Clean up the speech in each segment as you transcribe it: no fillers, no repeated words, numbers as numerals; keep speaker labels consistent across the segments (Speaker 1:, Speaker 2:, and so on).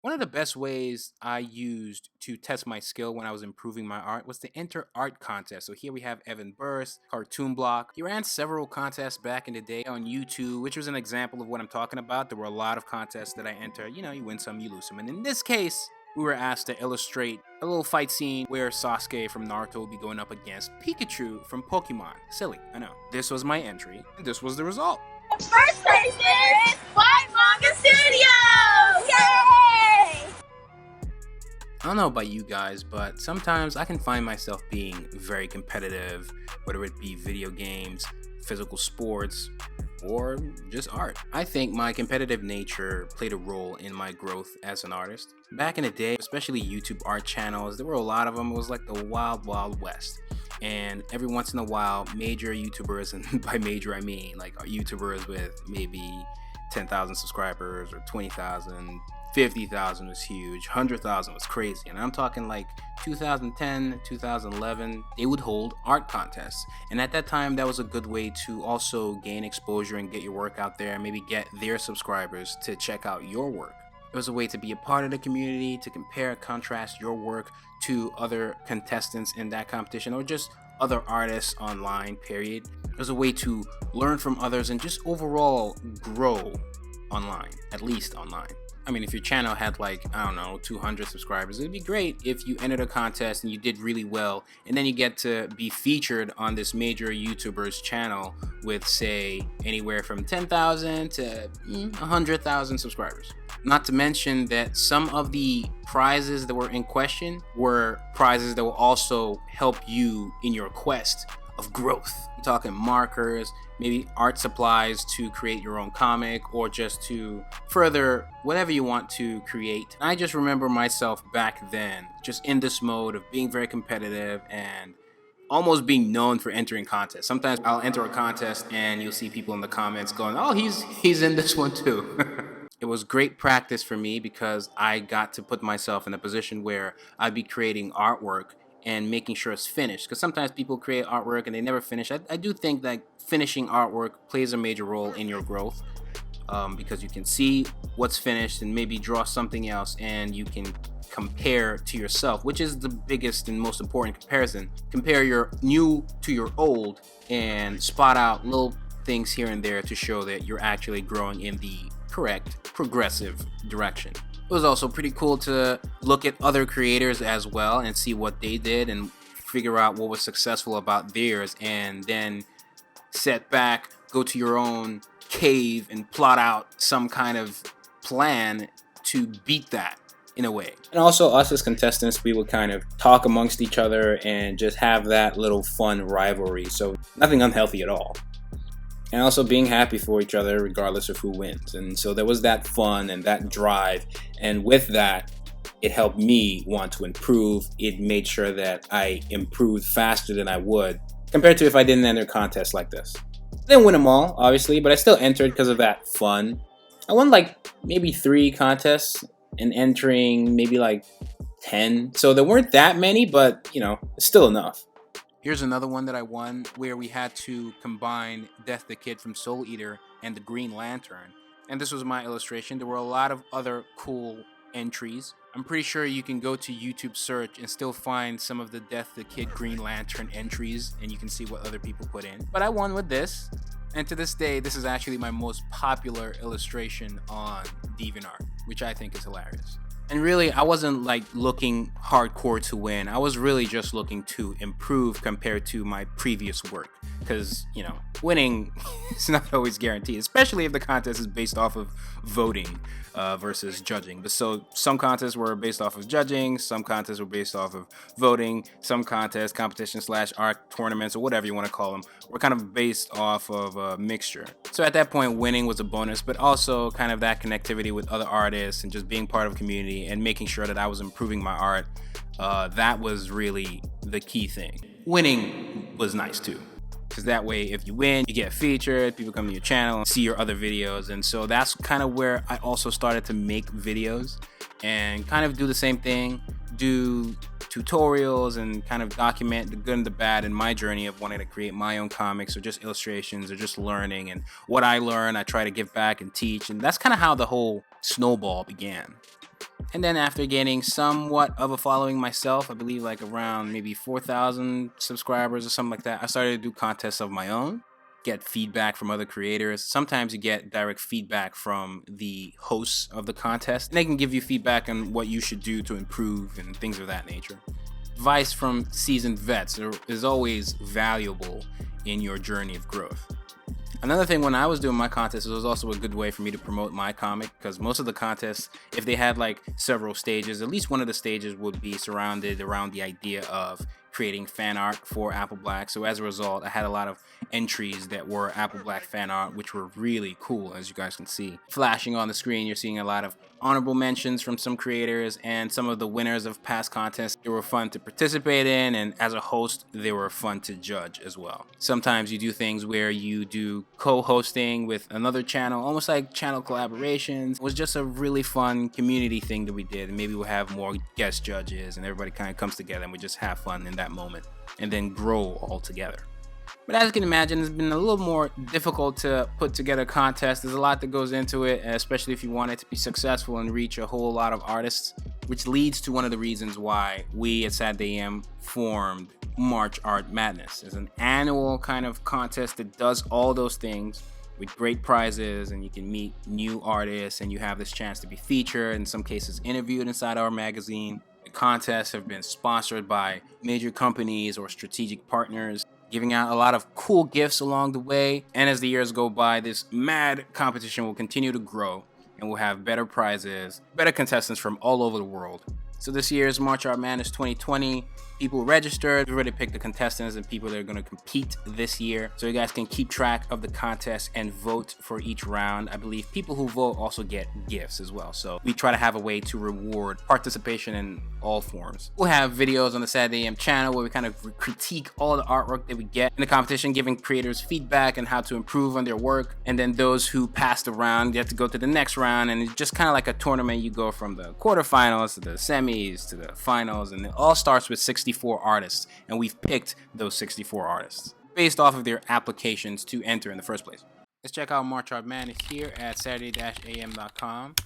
Speaker 1: One of the best ways I used to test my skill when I was improving my art was to enter art contests. So here we have Evan Burst, Cartoon Block. He ran several contests back in the day on YouTube, which was an example of what I'm talking about. There were a lot of contests that I entered. You know, you win some, you lose some. And in this case, we were asked to illustrate a little fight scene where Sasuke from Naruto would be going up against Pikachu from Pokemon. Silly, I know. This was my entry, and this was the result.
Speaker 2: First place is WHYTMANGATV Studios! Yay!
Speaker 1: I don't know about you guys, but sometimes I can find myself being very competitive, whether it be video games, physical sports, or just art. I think my competitive nature played a role in my growth as an artist. Back in the day, especially YouTube art channels, there were a lot of them. It was like the wild, wild west. And every once in a while, major YouTubers, and by major I mean like YouTubers with maybe 10,000 subscribers or 20,000, 50,000 was huge, 100,000 was crazy. And I'm talking like 2010, 2011, they would hold art contests. And at that time, that was a good way to also gain exposure and get your work out there, and maybe get their subscribers to check out your work. It was a way to be a part of the community, to compare and contrast your work to other contestants in that competition, or just other artists online, period. It was a way to learn from others and just overall grow online, at least online. I mean, if your channel had like, I don't know, 200 subscribers, it'd be great if you entered a contest and you did really well, and then you get to be featured on this major YouTuber's channel with, say, anywhere from 10,000 to 100,000 subscribers. Not to mention that some of the prizes that were in question were prizes that will also help you in your quest of growth. I'm talking markers, maybe art supplies to create your own comic, or just to further whatever you want to create. And I just remember myself back then just in this mode of being very competitive and almost being known for entering contests. Sometimes I'll enter a contest and you'll see people in the comments going, oh, he's in this one too. It was great practice for me because I got to put myself in a position where I'd be creating artwork and making sure it's finished. Because sometimes people create artwork and they never finish. I do think that finishing artwork plays a major role in your growth, because you can see what's finished and maybe draw something else, and you can compare to yourself, which is the biggest and most important comparison. Compare your new to your old and spot out little things here and there to show that you're actually growing in the correct progressive direction. It was also pretty cool to look at other creators as well and see what they did and figure out what was successful about theirs, and then set back, go to your own cave and plot out some kind of plan to beat that in a way. And also us as contestants, we would kind of talk amongst each other and just have that little fun rivalry. So nothing unhealthy at all. And also being happy for each other regardless of who wins. And so there was that fun and that drive, and with that, it helped me want to improve. It made sure that I improved faster than I would compared to if I didn't enter contests like this. I didn't win them all, obviously, but I still entered because of that fun. I won like maybe 3 contests and entering maybe like 10. So there weren't that many, but you know, it's still enough. Here's another one that I won where we had to combine Death the Kid from Soul Eater and the Green Lantern. And this was my illustration. There were a lot of other cool entries. I'm pretty sure you can go to YouTube search and still find some of the Death the Kid Green Lantern entries, and you can see what other people put in. But I won with this. And to this day, this is actually my most popular illustration on DeviantArt, which I think is hilarious. And really, I wasn't like looking hardcore to win. I was really just looking to improve compared to my previous work. Because, you know, winning is not always guaranteed, especially if the contest is based off of voting versus judging. But so some contests were based off of judging, some contests were based off of voting, some contests, competition / art tournaments, or whatever you want to call them, were kind of based off of a mixture. So at that point, winning was a bonus, but also kind of that connectivity with other artists and just being part of a community and making sure that I was improving my art. That was really the key thing. Winning was nice too, because that way if you win, you get featured, people come to your channel and see your other videos. And so that's kind of where I also started to make videos and kind of do the same thing, do tutorials and kind of document the good and the bad in my journey of wanting to create my own comics or just illustrations or just learning. And what I learn, I try to give back and teach. And that's kind of how the whole snowball began. And then after gaining somewhat of a following myself, I believe like around maybe 4,000 subscribers or something like that, I started to do contests of my own, get feedback from other creators. Sometimes you get direct feedback from the hosts of the contest, and they can give you feedback on what you should do to improve and things of that nature. Advice from seasoned vets is always valuable in your journey of growth. Another thing, when I was doing my contests, it was also a good way for me to promote my comic, because most of the contests, if they had like several stages, at least one of the stages would be surrounded around the idea of creating fan art for Apple Black. So as a result, I had a lot of entries that were Apple Black fan art, which were really cool, as you guys can see. Flashing on the screen, you're seeing a lot of honorable mentions from some creators and some of the winners of past contests. They were fun to participate in, and as a host, they were fun to judge as well. Sometimes you do things where you do co-hosting with another channel, almost like channel collaborations. It was just a really fun community thing that we did, and maybe we'll have more guest judges and everybody kind of comes together and we just have fun in that moment and then grow all together. But as you can imagine, it's been a little more difficult to put together a contest. There's a lot that goes into it, especially if you want it to be successful and reach a whole lot of artists, which leads to one of the reasons why we at Saturday AM formed March Art Madness. It's an annual kind of contest that does all those things with great prizes, and you can meet new artists, and you have this chance to be featured, in some cases interviewed inside our magazine. The contests have been sponsored by major companies or strategic partners, giving out a lot of cool gifts along the way. And as the years go by, this mad competition will continue to grow, and we'll have better prizes, better contestants from all over the world. So this year's March Art Madness 2020, people registered. We already picked the contestants and people that are going to compete this year. So you guys can keep track of the contest and vote for each round. I believe people who vote also get gifts as well. So we try to have a way to reward participation in all forms. We'll have videos on the Saturday AM channel where we kind of critique all the artwork that we get in the competition, giving creators feedback on how to improve on their work. And then those who passed the round get to go to the next round. And it's just kind of like a tournament. You go from the quarterfinals to the semis to the finals, and it all starts with 64 artists, and we've picked those 64 artists based off of their applications to enter in the first place. Let's check out March Art Madness here at Saturday-am.com.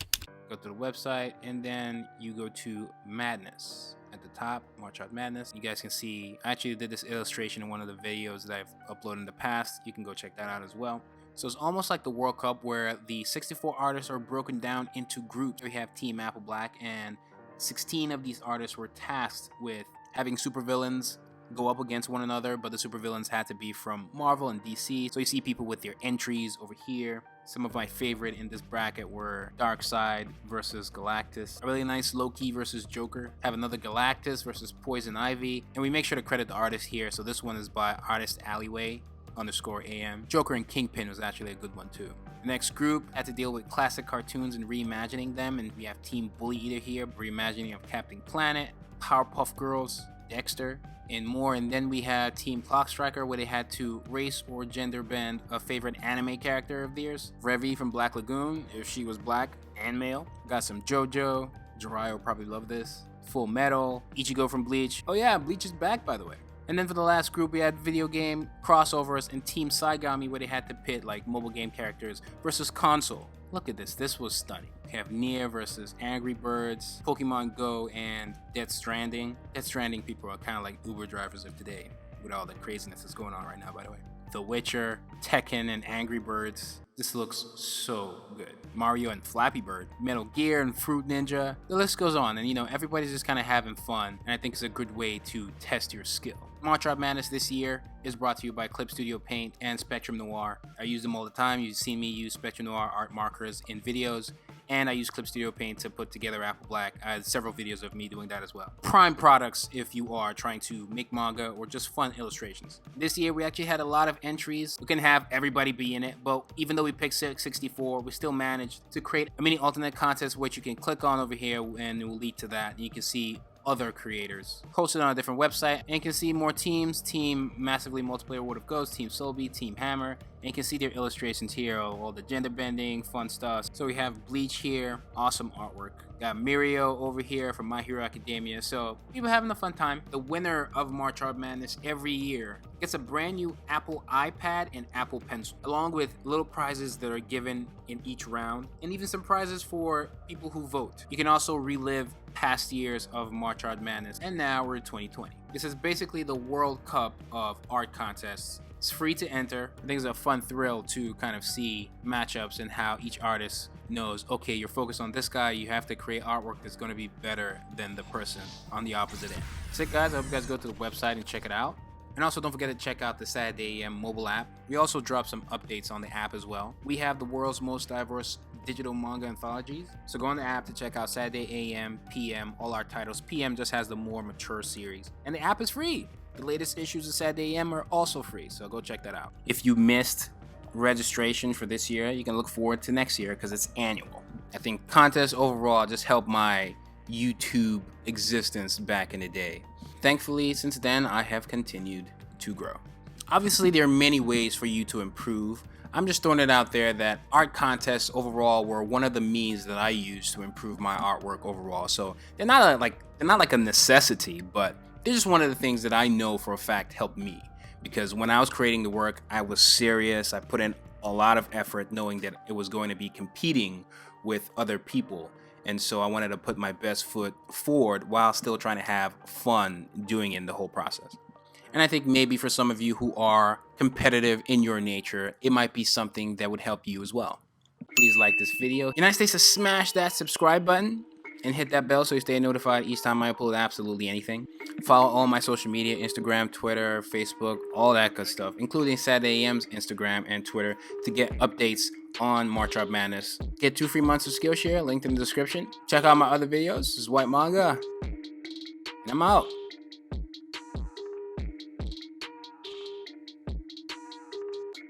Speaker 1: Go to the website, and then you go to Madness at the top, March Art Madness. You guys can see I actually did this illustration in one of the videos that I've uploaded in the past. You can go check that out as well. So it's almost like the World Cup, where the 64 artists are broken down into groups. We have Team Apple Black, and 16 of these artists were tasked with having supervillains go up against one another, but the supervillains had to be from Marvel and DC. So you see people with their entries over here. Some of my favorite in this bracket were Darkseid versus Galactus. A really nice Loki versus Joker. Have another Galactus versus Poison Ivy. And we make sure to credit the artist here. So this one is by Artist Alleyway _AM. Joker and Kingpin was actually a good one too. The next group had to deal with classic cartoons and reimagining them, and we have Team Bully Eater here, reimagining of Captain Planet, Powerpuff Girls, Dexter, and more. And then we had Team Clock Striker, where they had to race or gender bend a favorite anime character of theirs. Revy from Black Lagoon, if she was black and male. Got some JoJo. Jiraiya will probably love this. Full Metal. Ichigo from Bleach. Oh yeah, Bleach is back, by the way. And then for the last group, we had video game crossovers and Team Saigami, where they had to pit like mobile game characters versus console. Look at this. This was stunning. We have Nier versus Angry Birds, Pokemon Go, and Death Stranding. Death Stranding people are kind of like Uber drivers of today, with all the craziness that's going on right now, by the way. The Witcher, Tekken, and Angry Birds. This looks so good. Mario and Flappy Bird, Metal Gear and Fruit Ninja. The list goes on, and everybody's just kind of having fun, and I think it's a good way to test your skill. March Art Madness this year is brought to you by Clip Studio Paint and Spectrum Noir. I use them all the time. You've seen me use Spectrum Noir art markers in videos, and I use Clip Studio Paint to put together Apple Black. I had several videos of me doing that as well. Prime products if you are trying to make manga or just fun illustrations. This year we actually had a lot of entries. We couldn't have everybody be in it, but even though we picked 64, we still managed to create a mini alternate contest which you can click on over here, and it will lead to that. You can see other creators posted on a different website, and you can see more teams: Team Massively Multiplayer World of Ghosts, Team Solby, Team Hammer, and you can see their illustrations here of all the gender bending, fun stuff. So we have Bleach here, awesome artwork. Got Mirio over here from My Hero Academia. So people having a fun time. The winner of March Art Madness every year gets a brand new Apple iPad and Apple Pencil, along with little prizes that are given in each round, and even some prizes for people who vote. You can also relive past years of March Art Madness, and now we're in 2020. This is basically the World Cup of art contests. It's free to enter. I think it's a fun thrill to kind of see matchups and how each artist knows, okay, you're focused on this guy, you have to create artwork that's going to be better than the person on the opposite end. That's it, guys. I hope you guys go to the website and check it out. And also don't forget to check out the Saturday AM mobile app. We also drop some updates on the app as well. We have the world's most diverse digital manga anthologies. So go on the app to check out Saturday AM, PM, all our titles. PM just has the more mature series. And the app is free. The latest issues of Saturday AM are also free, so go check that out. If you missed registration for this year, you can look forward to next year because it's annual. I think contests overall just helped my YouTube existence back in the day. Thankfully, since then, I have continued to grow. Obviously, there are many ways for you to improve. I'm just throwing it out there that art contests overall were one of the means that I used to improve my artwork overall. So they're not like a necessity, but they're just one of the things that I know for a fact helped me. Because when I was creating the work, I was serious. I put in a lot of effort knowing that it was going to be competing with other people. And so I wanted to put my best foot forward while still trying to have fun doing it in the whole process. And I think maybe for some of you who are competitive in your nature, it might be something that would help you as well. Please like this video. United States to smash that subscribe button and hit that bell so you stay notified each time I upload absolutely anything. Follow all my social media, Instagram, Twitter, Facebook, all that good stuff, including Saturday AM's Instagram and Twitter to get updates on March Art Madness. Get 2 free months of Skillshare, linked in the description. Check out my other videos. This is Whyt Manga, and I'm out.